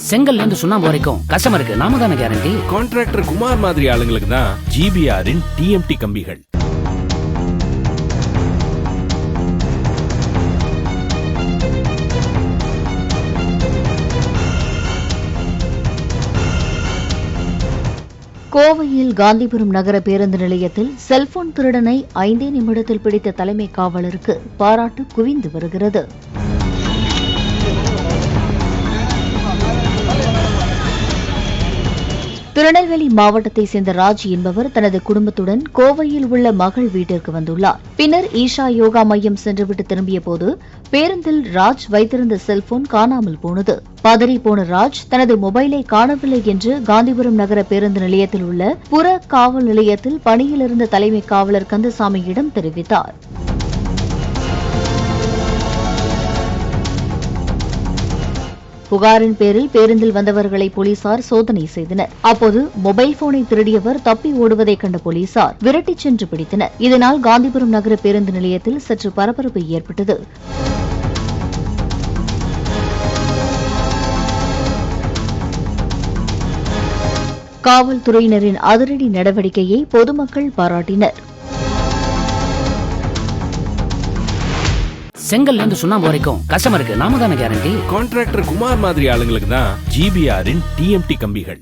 செங்கல்ல இருந்து சுண்ணாம்பு வரைக்கும் கஸ்டமருக்கு நாம தானே கேரண்டி. கான்ட்ராக்டர் குமார் மாதிரி ஆளுங்களுக்கு தான் ஜிபிஆரின் டிஎம்டி கம்பிகள். கோவையில் காந்திபுரம் நகர பேருந்து நிலையத்தில் செல்போன் திருடனை 5 நிமிடத்தில் பிடித்த தலைமை காவலருக்கு பாராட்டு குவிந்து வருகிறது. திருநெல்வேலி மாவட்டத்தைச் சேர்ந்த ராஜ் என்பவர் தனது குடும்பத்துடன் கோவையில் உள்ள மகள் வீட்டிற்கு வந்துள்ளார். பின்னர் ஈஷா யோகா மையம் சென்றுவிட்டு திரும்பியபோது பேருந்தில் ராஜ் வைத்திருந்த செல்போன் காணாமல் போனது. பதறி போன ராஜ் தனது மொபைலை காணவில்லை என்று காந்திபுரம் நகர பேருந்து நிலையத்தில் உள்ள புற காவல் நிலையத்தில் பணியில் இருந்த தலைமை காவலர் கந்தசாமியிடம் தெரிவித்தார். புகாரின் பேரில் பேருந்தில் வந்தவர்களை போலீசார் சோதனை செய்தனர். அப்போது மொபைல் போனை திருடியவர் தப்பி ஓடுவதைக் கண்ட போலீசார் விரட்டிச் சென்று பிடித்தனர். இதனால் காந்திபுரம் நகர பேருந்து நிலையத்தில் சற்று பரபரப்பு ஏற்பட்டது. காவல்துறையினரின் அதிரடி நடவடிக்கையை பொதுமக்கள் பாராட்டினர். செங்கல்ல இருந்து சுண்ணாம்பு வரைக்கும் கஸ்டமருக்கு நாம தானே கேரண்டி. கான்ட்ராக்டர் குமார் மாதிரி ஆளுங்களுக்கு தான் ஜிபிஆரின் டிஎம்டி கம்பிகள்.